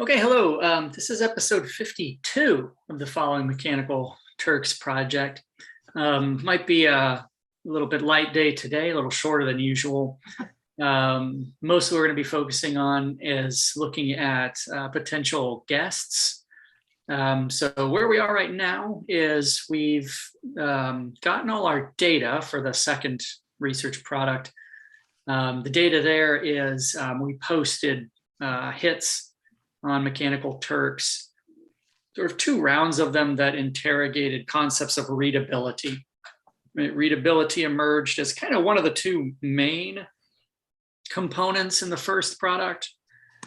Okay, hello. This is episode 52 of the Following Mechanical Turks project. Might be a little bit light day today, a little shorter than usual. Mostly we're going to be focusing on is looking at potential guests. So where we are right now is we've gotten all our data for the second research product. The data there is we posted hits on Mechanical Turks, sort of two rounds of them that interrogated concepts of readability. Readability emerged as kind of one of the two main components in the first product.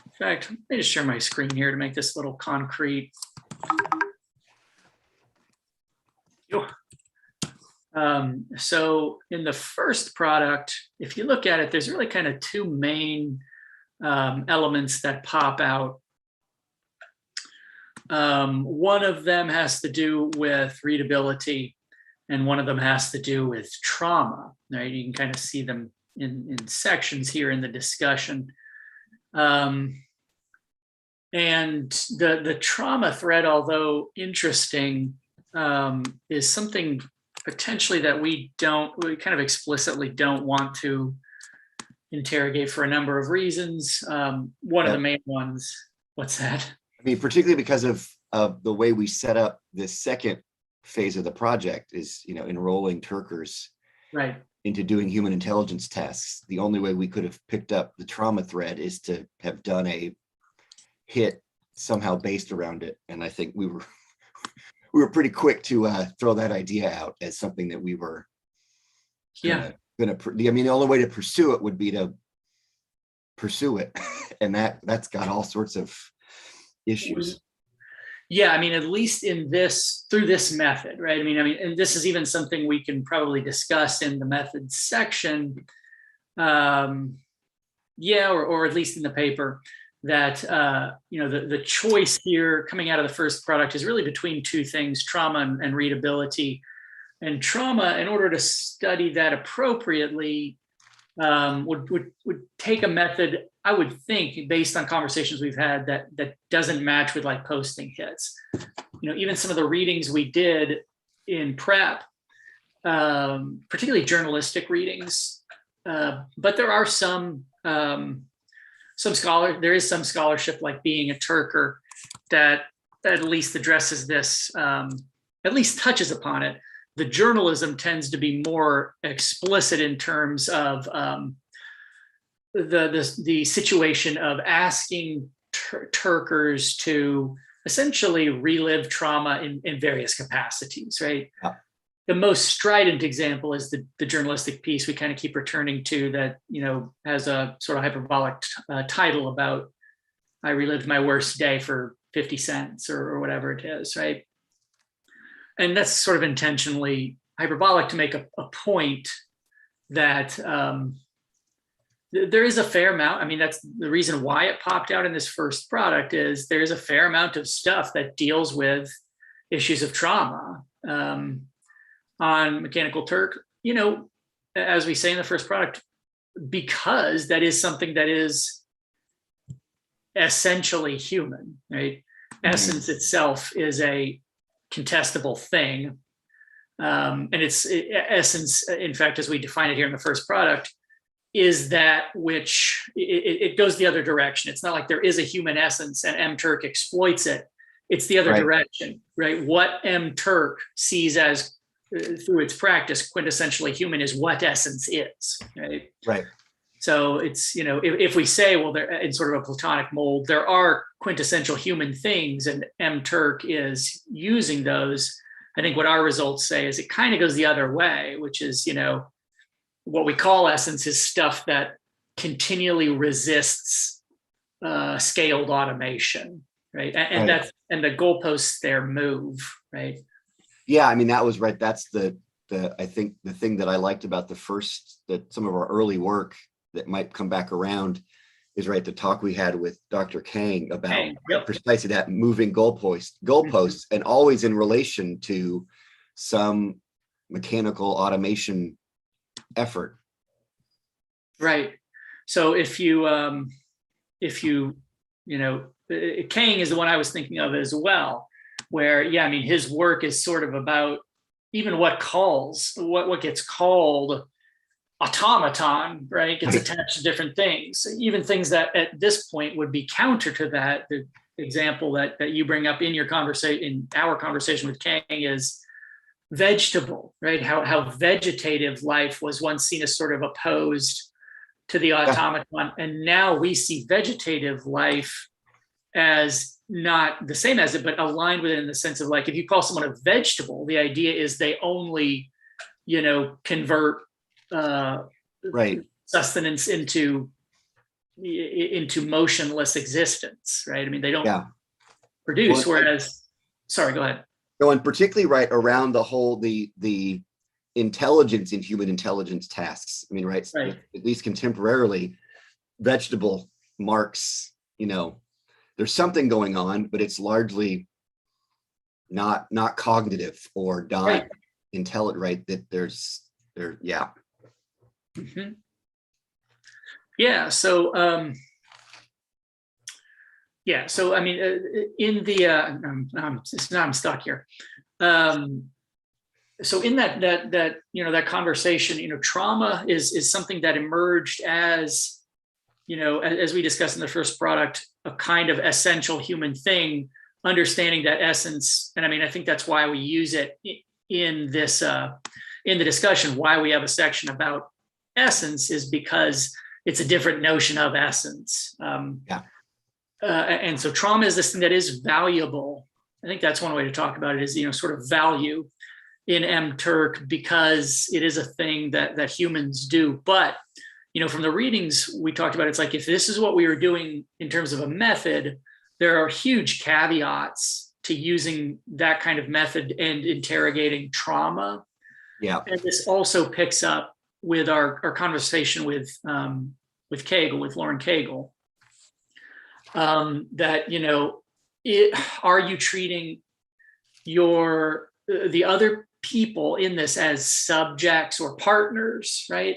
In fact, let me just share my screen here to make this a little concrete. So in the first product, if you look at it, there's really kind of two main elements that pop out. One of them has to do with readability, and one of them has to do with trauma. Right? You can kind of see them in sections here in the discussion. And the trauma thread, although interesting, is something potentially that we kind of explicitly don't want to interrogate for a number of reasons. One of the main ones, what's that? I mean, particularly because of the way we set up this second phase of the project is, enrolling Turkers into doing human intelligence tests. The only way we could have picked up the trauma thread is to have done a hit somehow based around it. And I think we were pretty quick to throw that idea out as something that we were the only way to pursue it would be to pursue it. And that's got all sorts of issues. Yeah, I mean, at least through this method, right? I mean, and this is even something we can probably discuss in the methods section. Or at least in the paper, that the choice here coming out of the first product is really between two things: trauma and readability. And trauma, in order to study that appropriately, would take a method, I would think, based on conversations we've had, that doesn't match with like posting hits. Even some of the readings we did in prep, particularly journalistic readings, but there are some scholarship, like Being a Turker, that at least addresses this, at least touches upon it. The journalism tends to be more explicit in terms of the situation of asking Turkers to essentially relive trauma in various capacities, right? Yeah. The most strident example is the journalistic piece we kind of keep returning to that, has a sort of hyperbolic title about I relived my worst day for 50 cents or whatever it is, right? And that's sort of intentionally hyperbolic to make a point that there is a fair amount. I mean, that's the reason why it popped out in this first product, is there is a fair amount of stuff that deals with issues of trauma on Mechanical Turk, as we say in the first product, because that is something that is essentially human, right? Mm-hmm. Essence itself is a contestable thing. And essence, in fact, as we define it here in the first product, is that which it goes the other direction. It's not like there is a human essence and M-Turk exploits it. It's the other direction, right? What M-Turk sees as, through its practice, quintessentially human is what essence is, right? Right. So it's, if we say, well, they're in sort of a Platonic mold, there are quintessential human things, and M-Turk is using those. I think what our results say is it kind of goes the other way, which is, what we call essence is stuff that continually resists scaled automation, right? And the goalposts there move, right? Yeah, I mean, that was right. That's I think the thing that I liked about some of our early work that might come back around is the talk we had with Dr. Kang about precisely that, moving goalposts, mm-hmm. and always in relation to some mechanical automation effort. Right. So if you Kang is the one I was thinking of as well, where, yeah, I mean, his work is sort of about even what gets called automaton, right? Gets attached to different things, even things that at this point would be counter to that. The example that you bring up in our conversation with Kang is vegetable, right? How vegetative life was once seen as sort of opposed to the automaton, and now we see vegetative life as not the same as it, but aligned with it in the sense of, like, if you call someone a vegetable, the idea is they only, convert sustenance into motionless existence, right? I mean, they don't produce. Whereas, sorry, go ahead. No, and particularly right around the whole the intelligence in human intelligence tasks. I mean, right. At least contemporarily, vegetable marks, there's something going on, but it's largely not cognitive or not intelligent, right? That Mm-hmm. Yeah. So, So, I mean, in the, I'm stuck here. So in that conversation, trauma is something that emerged as, as we discussed in the first product, a kind of essential human thing, understanding that essence. And I mean, I think that's why we use it in this, in the discussion, why we have a section about essence is because it's a different notion of essence. And so trauma is this thing that is valuable. I think that's one way to talk about it is, sort of value in Turk, because it is a thing that humans do. But, from the readings we talked about, it's like, if this is what we were doing in terms of a method, there are huge caveats to using that kind of method and interrogating trauma. Yeah. And this also picks up with our conversation with Kagel, with Lauren Kagel, that, are you treating the other people in this as subjects or partners, right?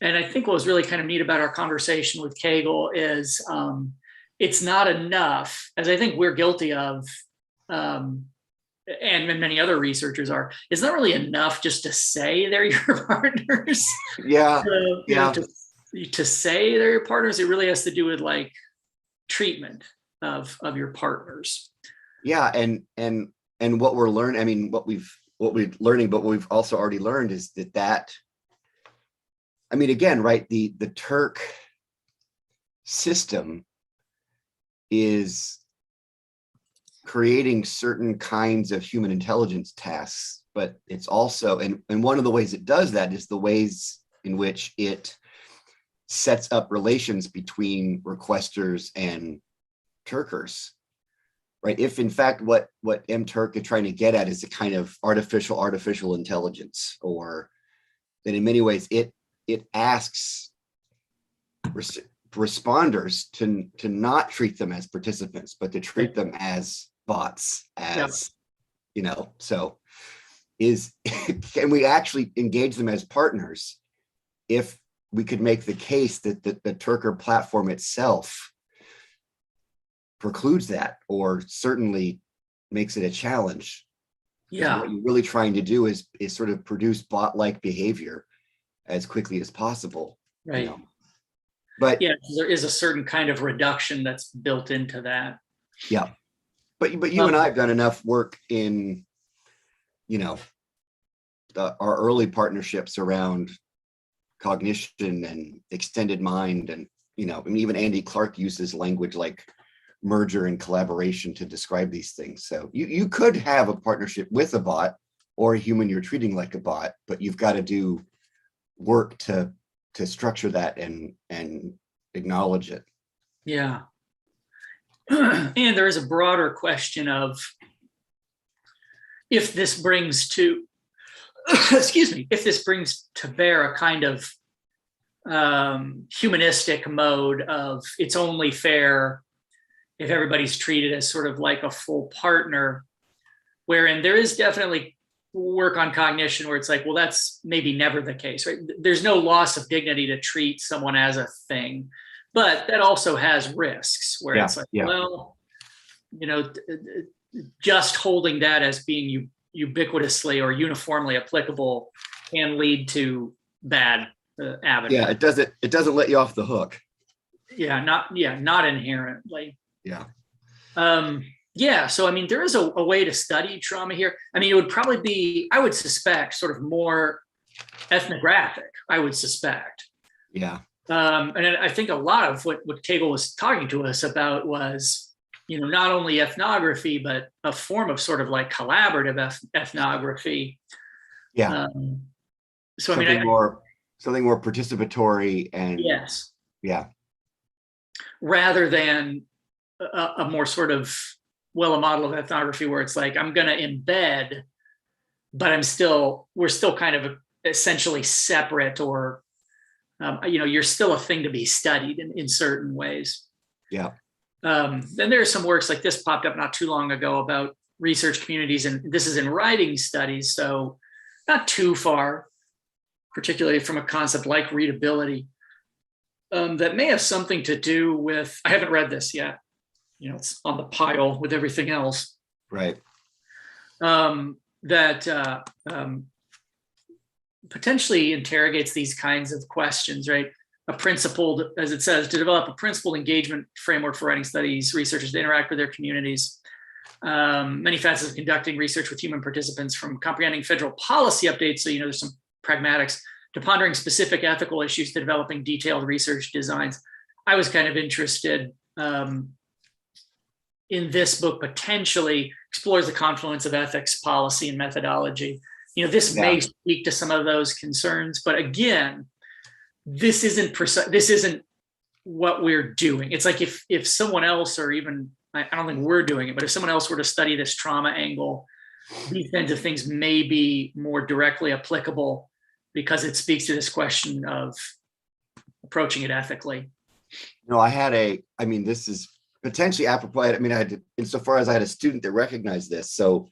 And I think what was really kind of neat about our conversation with Kagel is it's not enough, as I think we're guilty of, and many other researchers are, it's not really enough just to say they're your partners. To say they're your partners, it really has to do with, like, treatment of your partners. Yeah, and what we're learning, I mean, what we're learning, but what we've also already learned is that I mean, again, right, the Turk system is creating certain kinds of human intelligence tasks, but it's also, and one of the ways it does that is the ways in which it sets up relations between requesters and Turkers, right? If in fact what Turk is trying to get at is a kind of artificial intelligence, or then in many ways it asks responders to not treat them as participants, but to treat them as bots, so can we actually engage them as partners if we could make the case that the Turker platform itself precludes that, or certainly makes it a challenge. Yeah. What you're really trying to do is sort of produce bot-like behavior as quickly as possible. Right. But yeah, there is a certain kind of reduction that's built into that. Yeah. But you and I have done enough work in, our early partnerships around cognition and extended mind, and I mean, even Andy Clark uses language like merger and collaboration to describe these things. So you could have a partnership with a bot or a human you're treating like a bot, but you've got to do work to structure that and acknowledge it. Yeah. And there is a broader question of if this brings to bear a kind of humanistic mode of it's only fair if everybody's treated as sort of like a full partner, wherein there is definitely work on cognition where it's like, well, that's maybe never the case, right? There's no loss of dignity to treat someone as a thing. But that also has risks where Yeah, it's like, yeah, well, just holding that as being ubiquitously or uniformly applicable can lead to bad avenues. yeah. It doesn't let you off the hook. Not inherently. Yeah. Yeah, so I mean, there is a way to study trauma here. I mean, it would probably be, I would suspect, sort of more ethnographic, I would suspect. Yeah. And I think a lot of what Kegel was talking to us about was, not only ethnography, but a form of sort of like collaborative ethnography. Yeah. So something more participatory and yes, yeah, rather than a more sort of a model of ethnography where it's like I'm going to embed, but we're still kind of essentially separate, or you're still a thing to be studied in certain ways. Yeah. Then there are some works like this popped up not too long ago about research communities, and this is in writing studies, so not too far, particularly from a concept like readability, that may have something to do with, I haven't read this yet, it's on the pile with everything else. Right. That potentially interrogates these kinds of questions, right? A principled, as it says, to develop a principled engagement framework for writing studies, researchers to interact with their communities. Many facets of conducting research with human participants, from comprehending federal policy updates, so there's some pragmatics, to pondering specific ethical issues, to developing detailed research designs. I was kind of interested in this book, potentially explores the confluence of ethics, policy, and methodology. This may speak to some of those concerns, but again, this isn't what we're doing. It's like if someone else, or even, I don't think we're doing it, but if someone else were to study this trauma angle, these kinds of things may be more directly applicable because it speaks to this question of approaching it ethically. This is potentially apropos. Insofar as I had a student that recognized this. So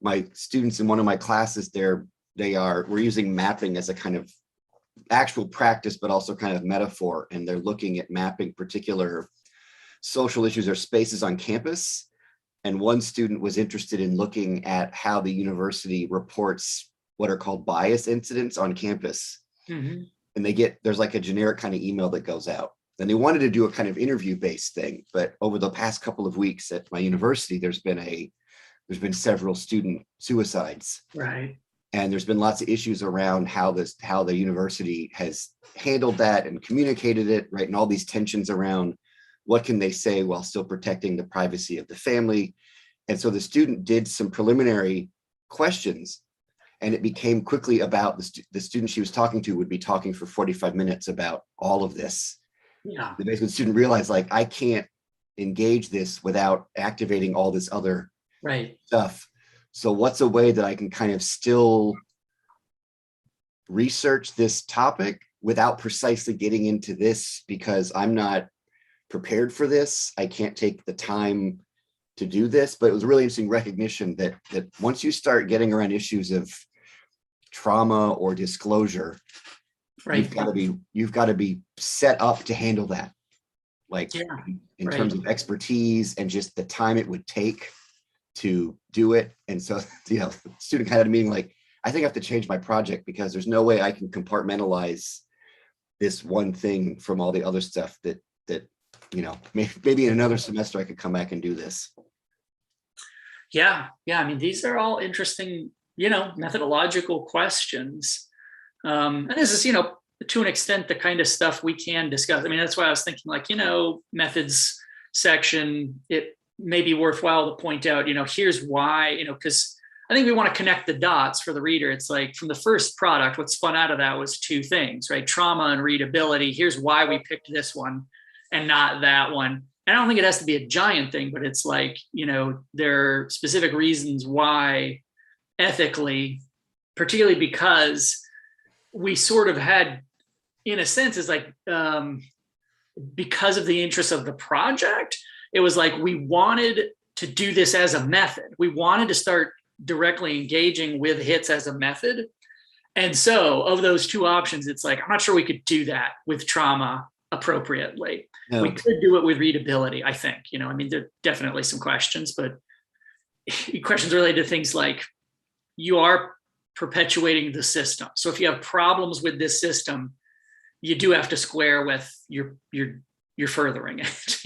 my students in one of my classes we're using mapping as a kind of actual practice, but also kind of metaphor. And they're looking at mapping particular social issues or spaces on campus. And one student was interested in looking at how the university reports what are called bias incidents on campus. Mm-hmm. And there's like a generic kind of email that goes out. And they wanted to do a kind of interview-based thing, but over the past couple of weeks at my university, there's been several student suicides. Right. And there's been lots of issues around how the university has handled that and communicated it, right? And all these tensions around what can they say while still protecting the privacy of the family. And so the student did some preliminary questions, and it became quickly about the student she was talking to would be talking for 45 minutes about all of this. Yeah. The student realized, like, I can't engage this without activating all this other stuff. So what's a way that I can kind of still research this topic without precisely getting into this, because I'm not prepared for this. I can't take the time to do this. But it was a really interesting recognition that once you start getting around issues of trauma or disclosure, you've got to be set up to handle that, in terms of expertise and just the time it would take to do it. And so, the student kind of had a meeting like, I think I have to change my project because there's no way I can compartmentalize this one thing from all the other stuff that maybe in another semester I could come back and do this. Yeah. These are all interesting, methodological questions. And this is, to an extent, the kind of stuff we can discuss. That's why I was thinking, methods section, it may be worthwhile to point out, here's why, because I think we want to connect the dots for the reader. It's like, from the first product, what spun out of that was two things, right? Trauma and readability. Here's why we picked this one and not that one. And I don't think it has to be a giant thing, but it's like, there are specific reasons why ethically, particularly because we sort of had, in a sense, is like, because of the interest of the project, it was like we wanted to do this as a method. We wanted to start directly engaging with hits as a method. And so of those two options, it's like, I'm not sure we could do that with trauma appropriately. No. We could do it with readability, I think. I mean, there are definitely some questions, but questions related to things like you are perpetuating the system. So if you have problems with this system, you do have to square with you're furthering it.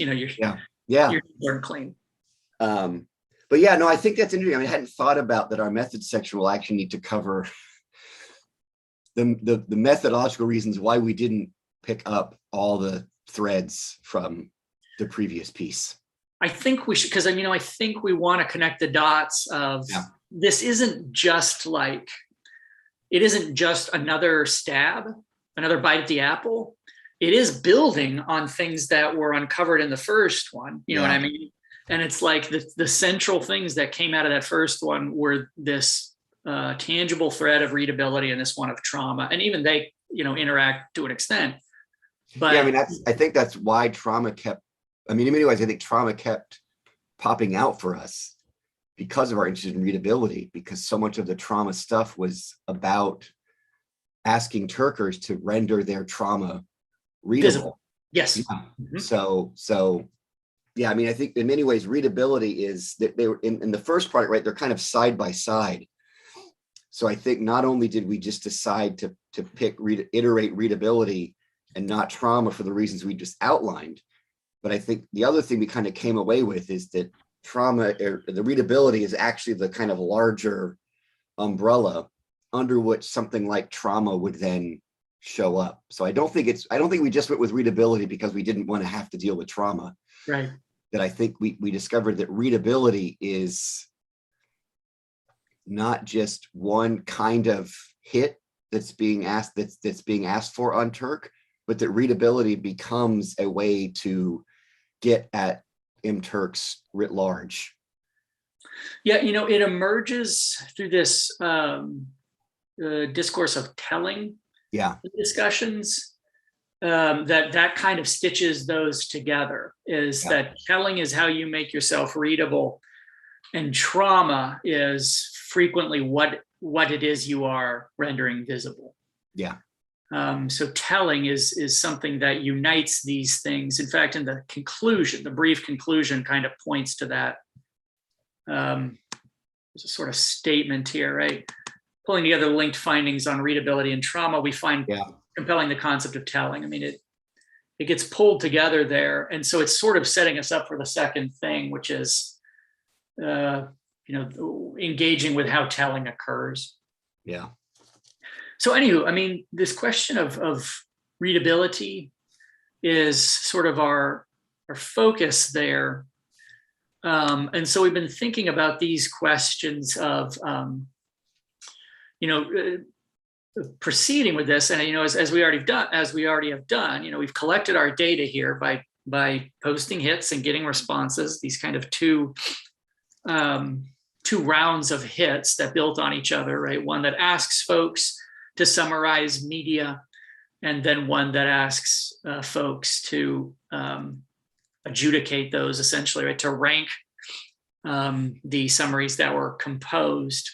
You're burn clean. But yeah, no, I think that's interesting. I mean, I hadn't thought about that. Our method section will actually need to cover the methodological reasons why we didn't pick up all the threads from the previous piece. I think we should, because I think we want to connect the dots of this isn't just it isn't just another stab, another bite at the apple. It is building on things that were uncovered in the first one. You know what I mean? And it's like the central things that came out of that first one were this tangible thread of readability and this one of trauma. And even they, interact to an extent. But yeah, I mean, I think that's why trauma kept, in many ways, I think trauma kept popping out for us because of our interest in readability, because so much of the trauma stuff was about asking Turkers to render their trauma readable. Visible. Yes. Yeah. Mm-hmm. So yeah, I mean, I think in many ways readability is that they were in the first part, right? They're kind of side by side. So I think not only did we just decide to iterate readability and not trauma for the reasons we just outlined, but I think the other thing we kind of came away with is that trauma, or the readability, is actually the kind of larger umbrella under which something like trauma would then show up. So I don't think we just went with readability because we didn't want to have to deal with trauma. Right. That I think we discovered that readability is not just one kind of hit that's being asked for on Turk, but that readability becomes a way to get at Turks writ large. Yeah, it emerges through this discourse of telling. Yeah. Discussions that kind of stitches those together. Is that telling is how you make yourself readable, and trauma is frequently what it is you are rendering visible. Yeah. So telling is something that unites these things. In fact, in the conclusion, the brief conclusion kind of points to that. There's a sort of statement here, right? Pulling together linked findings on readability and trauma, we find compelling the concept of telling. I mean, it gets pulled together there. And so it's sort of setting us up for the second thing, which is, engaging with how telling occurs. Yeah. So anywho, I mean, this question of readability is sort of our focus there. And so we've been thinking about these questions of, proceeding with this. And, as we already have done, we've collected our data here by posting hits and getting responses, these kind of two rounds of hits that built on each other, right? One that asks folks to summarize media, and then one that asks folks to adjudicate those, essentially, right? To rank the summaries that were composed.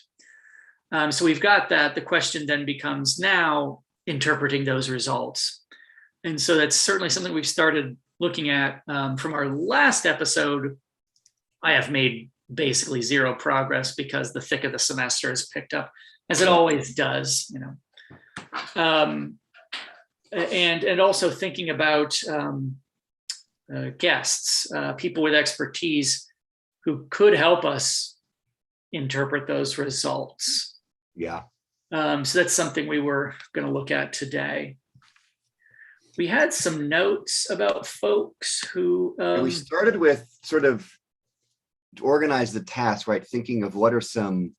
So we've got that. The question then becomes now interpreting those results. And so that's certainly something we've started looking at. From our last episode, I have made basically zero progress because the thick of the semester has picked up, as it always does, and also thinking about guests, people with expertise who could help us interpret those results. Yeah. So that's something we were going to look at today. We had some notes about folks who we started with sort of to organize the task, right? Thinking of what are some,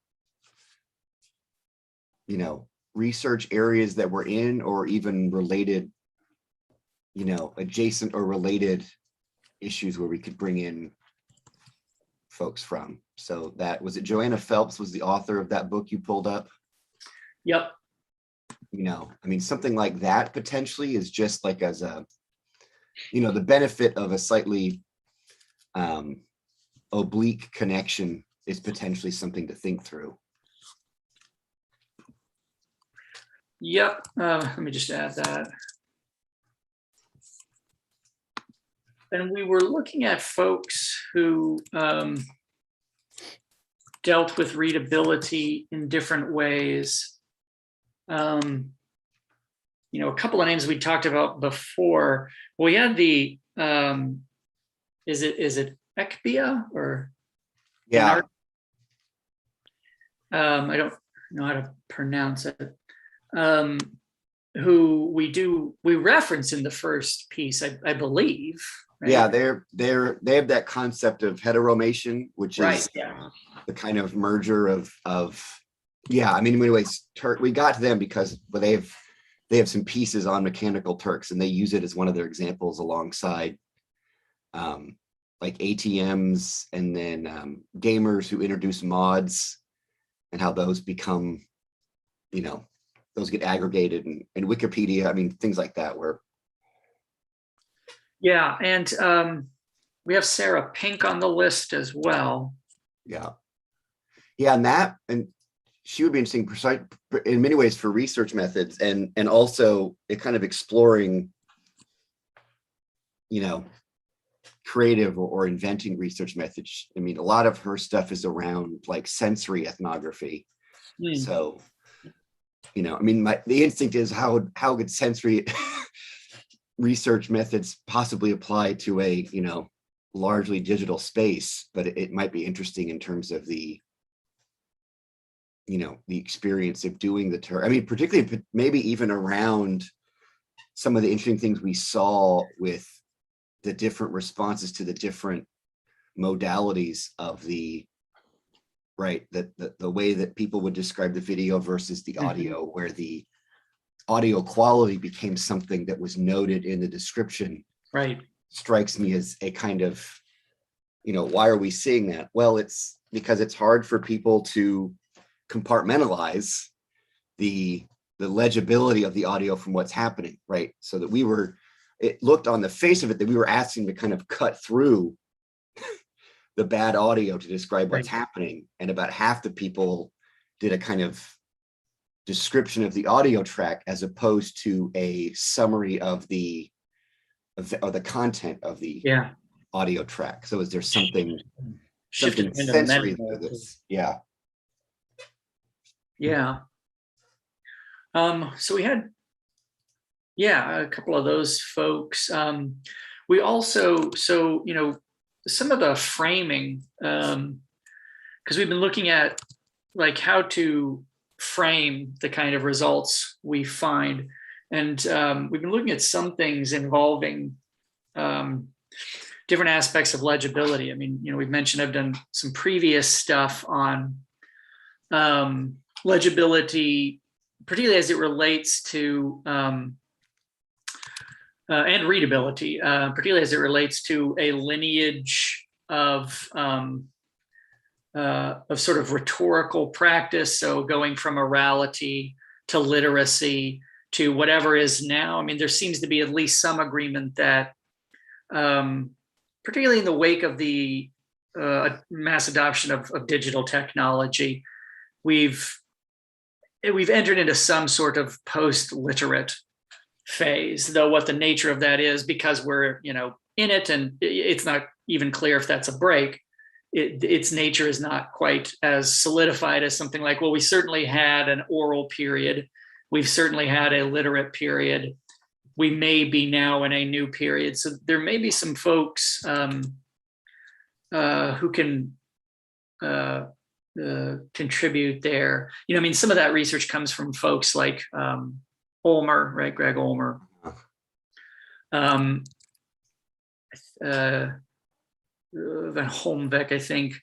research areas that we're in, or even related, adjacent or related issues where we could bring in folks from. So that was it. Joanna Phelps was the author of that book you pulled up. Yep. Something like that potentially is just like as a, the benefit of a slightly oblique connection is potentially something to think through. Yep. Let me just add that. and we were looking at folks who dealt with readability in different ways. You know, a couple of names we talked about before. We had the is it Ekbia or Yeah. I don't know how to pronounce it. Who we reference in the first piece, I believe. Right? Yeah, they have that concept of heteromation, which is the kind of merger of yeah. I mean, in many ways, we got to them because they have some pieces on mechanical Turks, and they use it as one of their examples alongside like ATMs, and then gamers who introduce mods, and how those become, you know, those get aggregated, and Wikipedia, I mean, things like that. Where yeah, and we have Sarah Pink on the list as well. Yeah, and she would be interesting in many ways for research methods, and also it kind of exploring, you know, creative or inventing research methods. I mean, a lot of her stuff is around like sensory ethnography. So, you know, I mean, the instinct is how could sensory research methods possibly apply to a, you know, largely digital space, but it might be interesting in terms of the, you know, the experience of doing the tour. I mean, particularly maybe even around some of the interesting things we saw with the different responses to the different modalities of the, right, the way that people would describe the video versus the audio, where the audio quality became something that was noted in the description. Right. Strikes me as a kind of, you know, why are we seeing that? Well, it's because it's hard for people to compartmentalize the legibility of the audio from what's happening, right? So that it looked on the face of it that we were asking to kind of cut through the bad audio to describe what's happening. And about half the people did a kind of description of the audio track as opposed to a summary of the content of the audio track. So is there something sensory to this? Yeah. Yeah. So we had, a couple of those folks. We also, you know, some of the framing, because we've been looking at like how to frame the kind of results we find. And we've been looking at some things involving different aspects of legibility. I mean, you know, we've mentioned I've done some previous stuff on legibility, particularly as it relates to and readability, particularly as it relates to a lineage of sort of rhetorical practice. So going from orality to literacy to whatever is now. I mean, there seems to be at least some agreement that, particularly in the wake of the mass adoption of digital technology, we've entered into some sort of post-literate phase, though what the nature of that is, because we're, you know, in it, and it's not even clear if that's a break. Its nature is not quite as solidified as something like, well, we certainly had an oral period. We've certainly had a literate period. We may be now in a new period. So there may be some folks who can contribute there. You know, I mean, some of that research comes from folks like Ulmer, right? Greg Ulmer. Van Holmbeck, I think.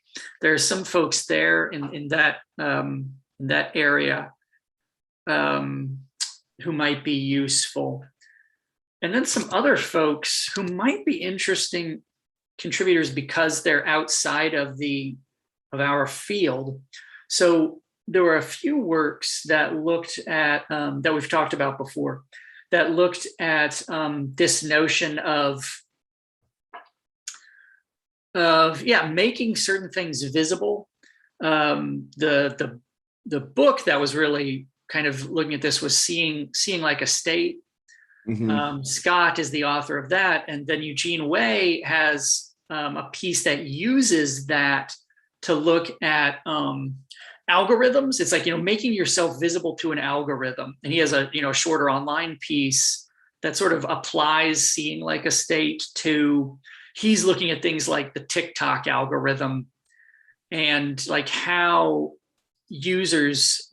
There's some folks there in that area who might be useful. And then some other folks who might be interesting contributors because they're outside of our field. So there were a few works that looked at, that we've talked about before, that looked at this notion of making certain things visible. The book that was really kind of looking at this was seeing like a state. Scott is the author of that. And then Eugene Wei has a piece that uses that to look at algorithms. It's like, making yourself visible to an algorithm. And he has a, shorter online piece that sort of applies seeing like a state to, he's looking at things like the TikTok algorithm and like how users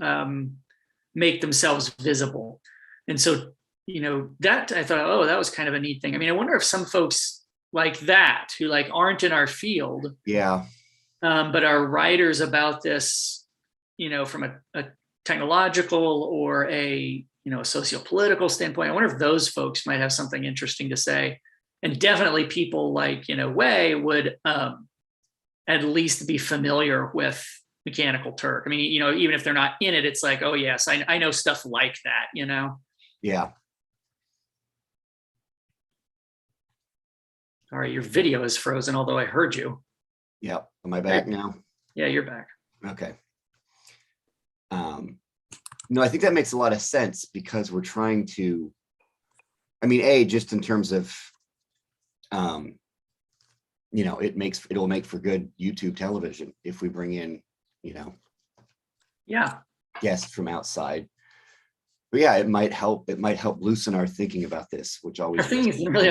make themselves visible. And so, that I thought, oh, that was kind of a neat thing. I mean, I wonder if some folks like that who like aren't in our field, but are writers about this, from a technological or a socio-political standpoint. I wonder if those folks might have something interesting to say. And definitely people like, Wei would at least be familiar with Mechanical Turk. I mean, even if they're not in it, it's like, oh yes, I know stuff like that, Yeah. All right, your video is frozen, although I heard you. Yep. Am I back now? Yeah, you're back. Okay. No, I think that makes a lot of sense because we're trying to, I mean, just in terms of, it'll make for good YouTube television if we bring in, guests from outside. But yeah, it might help loosen our thinking about this, which always our thinking is really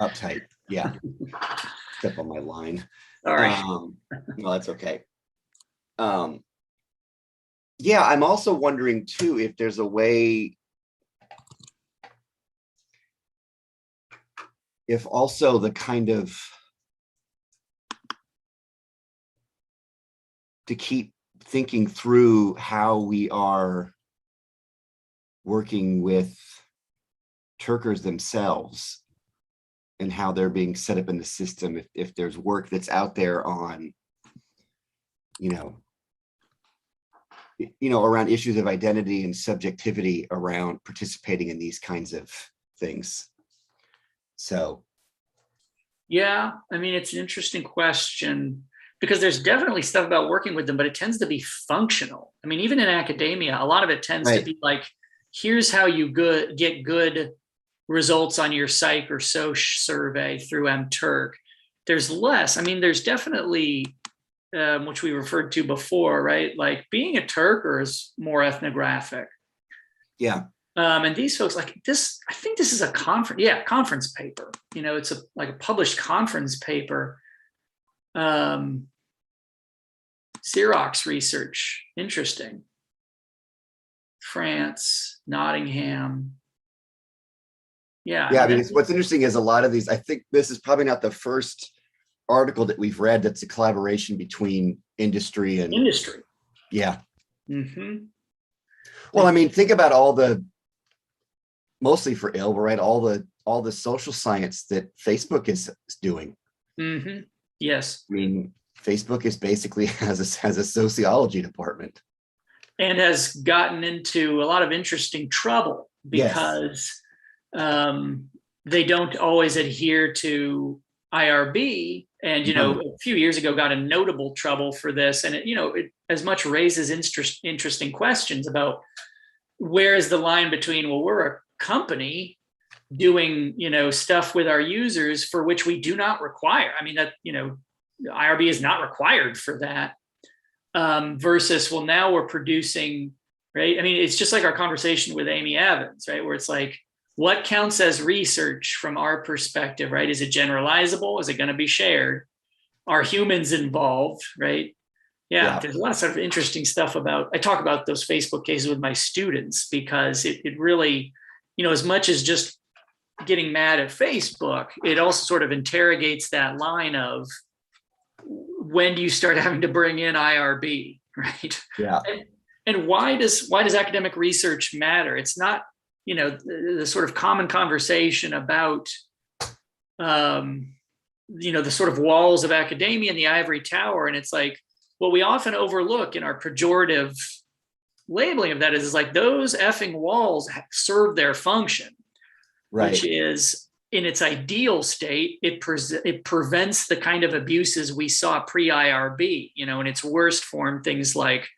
uptight. Yeah. Step on my line. All right. No, that's okay. Yeah, I'm also wondering too if there's a way, if also the kind of to keep thinking through how we are working with Turkers themselves and how they're being set up in the system. If there's work that's out there on, around issues of identity and subjectivity around participating in these kinds of things. So. Yeah, I mean, it's an interesting question because there's definitely stuff about working with them, but it tends to be functional. I mean, even in academia, a lot of it tends to be like, here's how you get good results on your psych or soc survey through MTurk. There's less. I mean, there's definitely, which we referred to before, right? Like being a Turker is more ethnographic. Yeah. And these folks like this, I think this is a conference paper. It's like a published conference paper. Xerox research, interesting. France, Nottingham. Yeah. I mean, what's interesting is a lot of these, I think this is probably not the first article that we've read that's a collaboration between industry and industry. Yeah. Mm-hmm. Well, I mean, think about all the, mostly for ill, right? All the social science that Facebook is doing. Mm-hmm. Yes. I mean, Facebook is basically has a sociology department. And has gotten into a lot of interesting trouble because they don't always adhere to IRB. And, a few years ago got in notable trouble for this. And, it as much raises interesting questions about where is the line between, well, we're a company doing, stuff with our users for which we do not require. I mean, that, IRB is not required for that. Versus, well, now we're producing, right? I mean, it's just like our conversation with Amy Evans, right? Where it's like, what counts as research from our perspective, right? Is it generalizable? Is it going to be shared? Are humans involved, right? Yeah, there's a lot of sort of interesting stuff I talk about those Facebook cases with my students because it really, as much as just getting mad at Facebook, it also sort of interrogates that line of, when do you start having to bring in IRB, right? Yeah. And why does academic research matter? It's not, the sort of common conversation about, the sort of walls of academia and the ivory tower. And it's like, what we often overlook in our pejorative labeling of that is like those effing walls serve their function, right? Which is, in its ideal state, it prevents the kind of abuses we saw pre-IRB, in its worst form, things like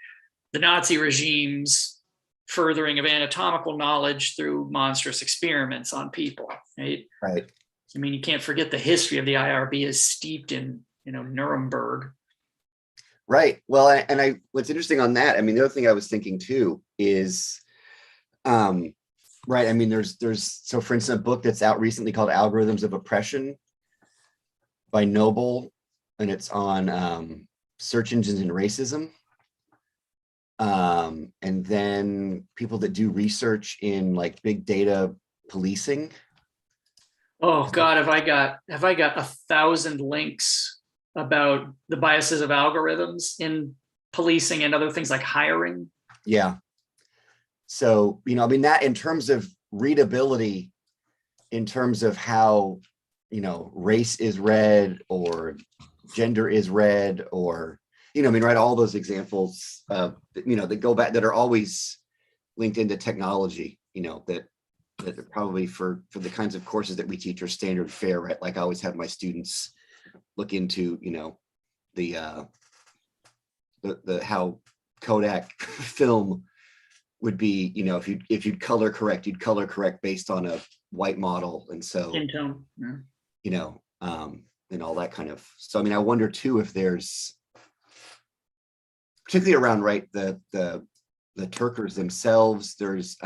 the Nazi regime's furthering of anatomical knowledge through monstrous experiments on people, right? Right. I mean, you can't forget the history of the IRB is steeped in, Nuremberg. Right. Well, what's interesting on that, I mean, the other thing I was thinking too is, right. I mean, so for instance, a book that's out recently called Algorithms of Oppression by Noble, and it's on search engines and racism. And then people that do research in like big data policing. Oh God, have I got 1,000 links about the biases of algorithms in policing and other things like hiring? Yeah. So, I mean, that in terms of readability, in terms of how, race is read or gender is read, or, I mean, right, all those examples, that go back, that are always linked into technology, that are probably for the kinds of courses that we teach are standard fare, right? Like I always have my students look into, the how Kodak film would be, if you'd color correct, you'd color correct based on a white model. And so, Skin tone. Yeah. And all that kind of, so, I mean, I wonder too, if there's, particularly around, right, the Turkers themselves, there's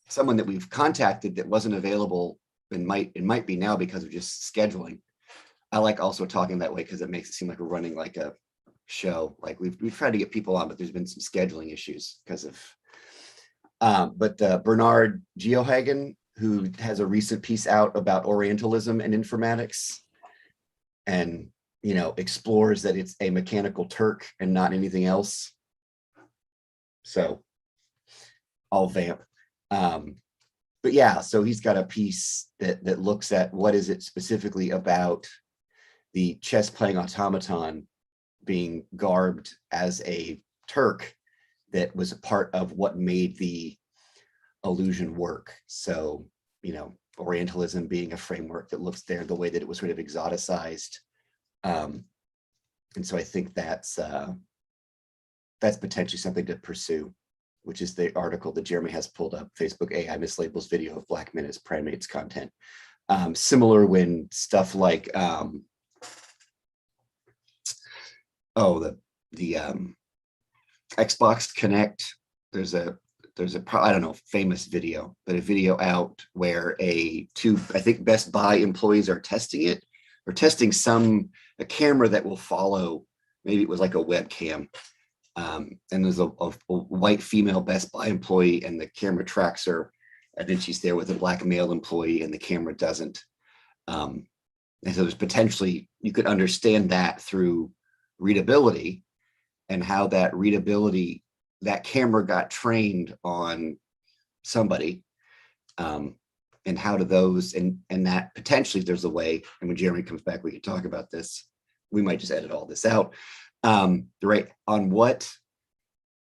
someone that we've contacted that wasn't available, and it might be now because of just scheduling. I like also talking that way because it makes it seem like we're running like a show. Like we've tried to get people on, but there's been some scheduling issues because of, but Bernard Geohagen, who has a recent piece out about Orientalism and informatics, and, explores that it's a mechanical Turk and not anything else. So I'll vamp. But yeah, so he's got a piece that looks at what is it specifically about the chess playing automaton being garbed as a Turk that was a part of what made the illusion work. So, Orientalism being a framework that looks there the way that it was sort of exoticized. And so I think that's potentially something to pursue, which is the article that Jeremy has pulled up, Facebook AI mislabels video of Black men as primates content. Similar when stuff like, the Xbox Connect, there's a I don't know, famous video, but a video out where two, I think Best Buy employees are testing it, or testing a camera that will follow, maybe it was like a webcam. And there's a white female Best Buy employee, and the camera tracks her, and then she's there with a black male employee and the camera doesn't. And so there's potentially, you could understand that through readability, and how that readability, that camera got trained on somebody, and how do those, and that potentially there's a way, and when Jeremy comes back, we can talk about this. We might just edit all this out. Right, on what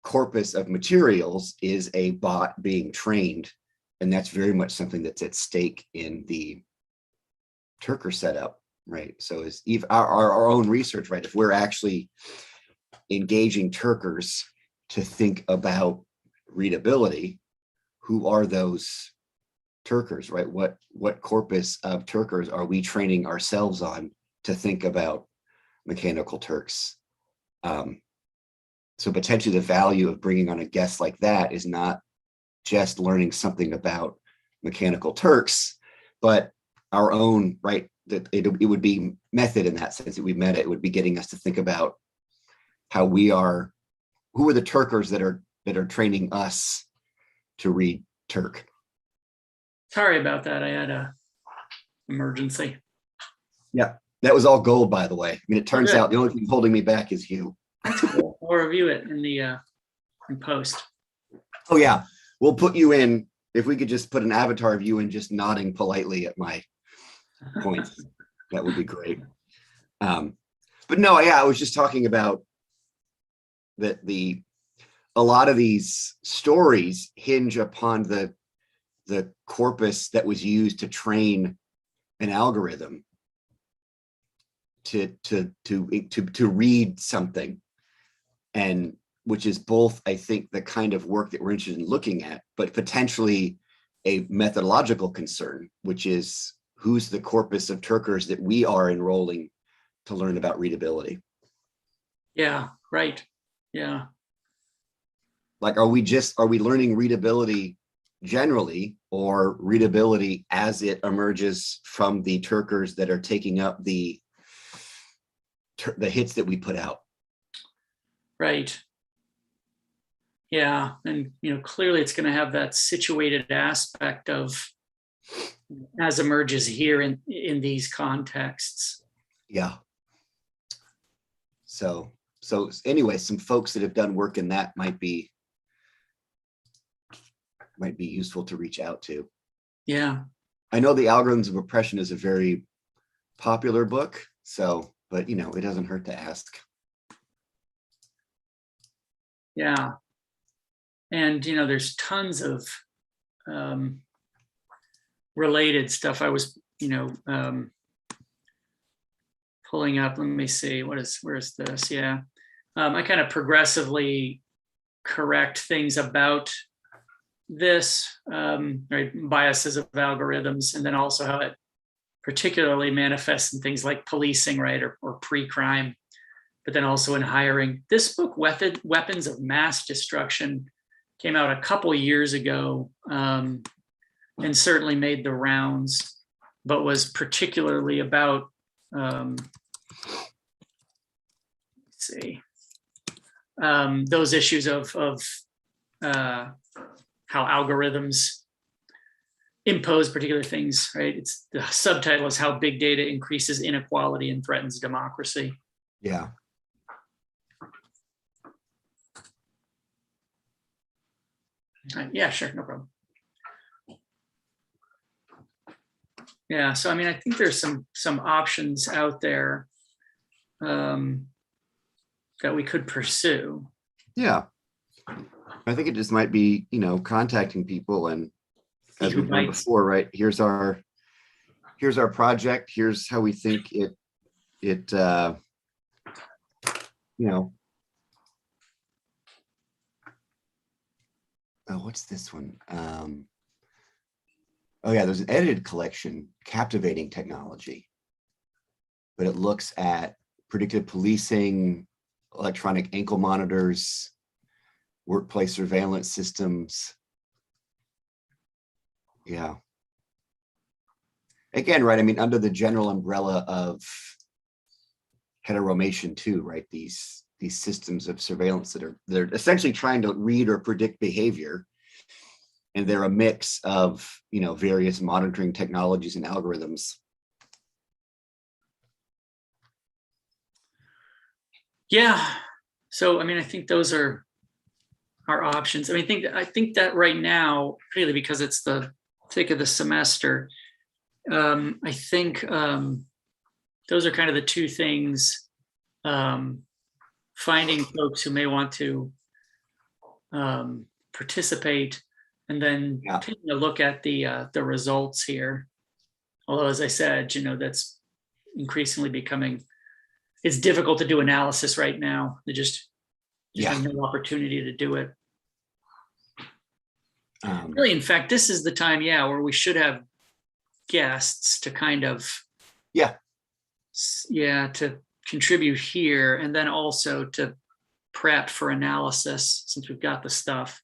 corpus of materials is a bot being trained, and that's very much something that's at stake in the Turker setup, right? So is our own research, right? If we're actually engaging Turkers to think about readability, who are those Turkers, right? What corpus of Turkers are we training ourselves on to think about mechanical Turks? So potentially the value of bringing on a guest like that is not just learning something about mechanical Turks, but our own, right? That it would be method in that sense that we met. It would be getting us to think about how who are the Turkers that are training us to read Turk. Sorry about that. I had a emergency. Yeah, that was all gold, by the way. I mean, it turns out the only thing holding me back is you. We'll review it in the in post. Oh yeah, we'll put you in. If we could just put an avatar of you in just nodding politely at my points, that would be great. But no, yeah, I was just talking about that a lot of these stories hinge upon the corpus that was used to train an algorithm to read something. And which is both, I think, the kind of work that we're interested in looking at, but potentially a methodological concern, which is who's the corpus of Turkers that we are enrolling to learn about readability. Yeah, right. Yeah. Like, are we learning readability generally, or readability as it emerges from the Turkers that are taking up the hits that we put out? Right. Yeah, and clearly it's going to have that situated aspect of as emerges here in these contexts. Yeah. So anyway, some folks that have done work in that might be useful to reach out to. Yeah. I know The Algorithms of Oppression is a very popular book, but it doesn't hurt to ask. Yeah. And there's tons of related stuff. I was pulling up, let me see, where's this? Yeah. I kind of progressively correct things about this, right, biases of algorithms, and then also how it particularly manifests in things like policing, right, or pre-crime, but then also in hiring. This book, Weapons of Mass Destruction, came out a couple years ago, and certainly made the rounds, but was particularly about, let's see, those issues of how algorithms impose particular things, right? It's the subtitle is How Big Data Increases Inequality and Threatens Democracy. Yeah. Yeah, sure, no problem. Yeah, so I think there's some options out there that we could pursue. Yeah. I think it just might be, contacting people, and as we've done before, right? Here's our project. Here's how we think it oh, what's this one? Oh yeah, there's an edited collection, Captivating Technology, but it looks at predictive policing, electronic ankle monitors, workplace surveillance systems. Yeah. Again, right, under the general umbrella of heteromation too, right? These systems of surveillance they're essentially trying to read or predict behavior. And they're a mix of, various monitoring technologies and algorithms. Yeah. So, I think those are our options. I think that right now, really, because it's the thick of the semester, I think those are kind of the two things, finding folks who may want to participate, and then taking a look at the results here. Although, as I said, that's increasingly becoming, it's difficult to do analysis right now. There's no opportunity to do it. Really, in fact, this is the time, where we should have guests to kind of, to contribute here, and then also to prep for analysis, since we've got the stuff.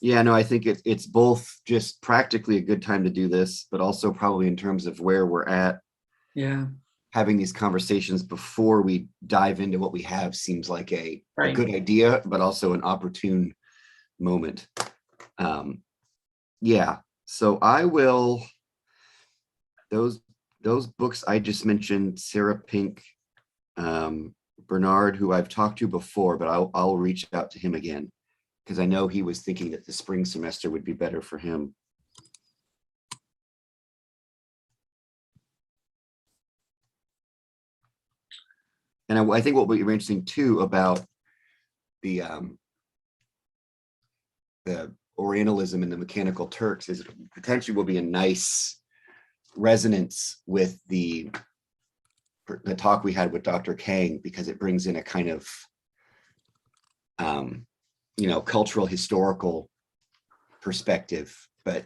Yeah, no, I think it's both just practically a good time to do this, but also probably in terms of where we're at. Yeah. Having these conversations before we dive into what we have seems like a good idea, but also an opportune moment. Yeah, so I will, those books I just mentioned, Sarah Pink, Bernard, who I've talked to before, but I'll reach out to him again, because I know he was thinking that the spring semester would be better for him. And I think what would be interesting too about the Orientalism and the mechanical Turks is it potentially will be a nice resonance with the talk we had with Dr. Kang, because it brings in a kind of cultural historical perspective, but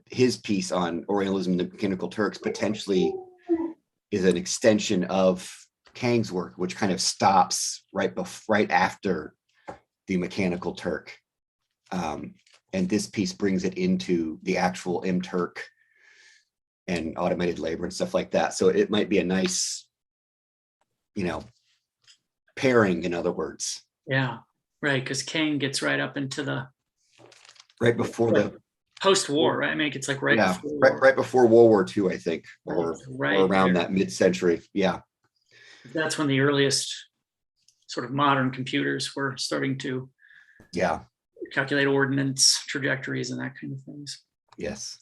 his piece on Orientalism and the Mechanical Turks potentially is an extension of Kang's work, which kind of stops right after the Mechanical Turk. And this piece brings it into the actual M-Turk and automated labor and stuff like that. So it might be a nice, pairing, in other words. Yeah, right. Because Kang gets right up into the right before the post-war, right? I mean, it's like right before right before World War II, I think, or right around that mid-century. Yeah, that's when the earliest sort of modern computers were starting to calculate ordnance trajectories and that kind of things. Yes.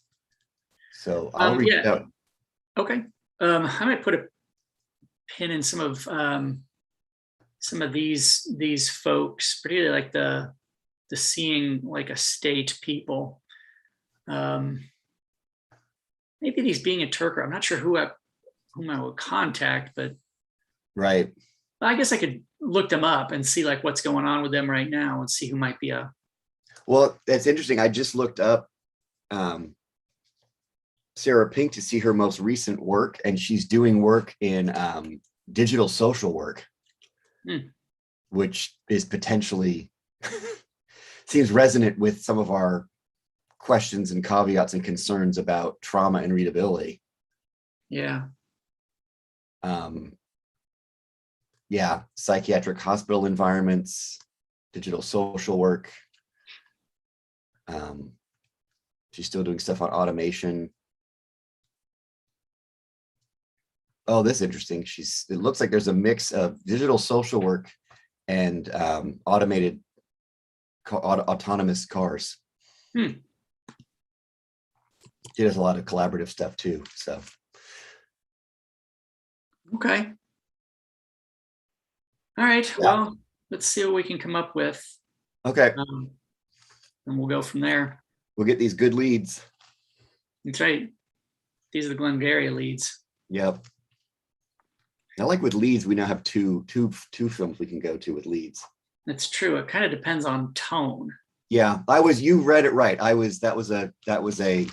So I'll reach out. Okay. I might put a pin in some of these folks, particularly like the seeing like a state people. Maybe these being a Turker. I'm not sure whom I would contact, but right. I guess I could look them up and see like what's going on with them right now and see who might be a. Well, that's interesting. I just looked up Sarah Pink to see her most recent work, and she's doing work in digital social work, which is potentially seems resonant with some of our questions and caveats and concerns about trauma and readability. Yeah. Psychiatric hospital environments, digital social work. She's still doing stuff on automation. Oh, this is interesting. It looks like there's a mix of digital social work and automated autonomous cars. She does a lot of collaborative stuff too. So. Okay. All right. Yeah. Well, let's see what we can come up with. Okay. And we'll go from there. We'll get these good leads. That's right. These are the Glengarry leads. Yep. I like with leads, we now have two films we can go to with leads. That's true. It kind of depends on tone. Yeah, you read it right. That was a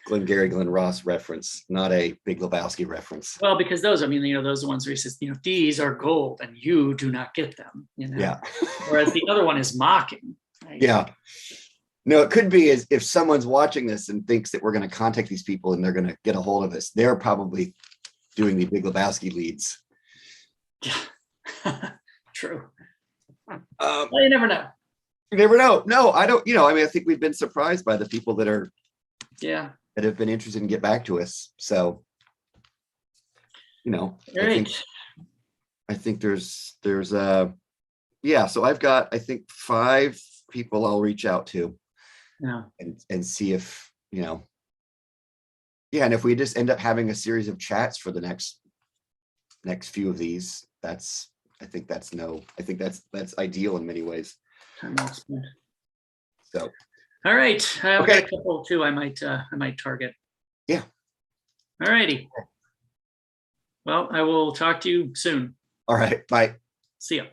Glengarry Glen Ross reference, not a Big Lebowski reference. Well, because those are the ones where he says, these are gold and you do not get them. Yeah. Whereas the other one is mocking. Right? Yeah. No, it could be as if someone's watching this and thinks that we're going to contact these people and they're going to get a hold of us. They're probably doing the Big Lebowski leads. Yeah. True. Well, you never know. You never know. No, I don't. I think we've been surprised by the people that are. Yeah. That have been interested in get back to us. So, right. I think there's so I've got, I think 5 people I'll reach out to. Yeah. And see if, and if we just end up having a series of chats for the next few of these, that's ideal in many ways. Time well spent. So. All right. I've got a couple too. I might target. Yeah. All righty. Well, I will talk to you soon. All right. Bye. See ya.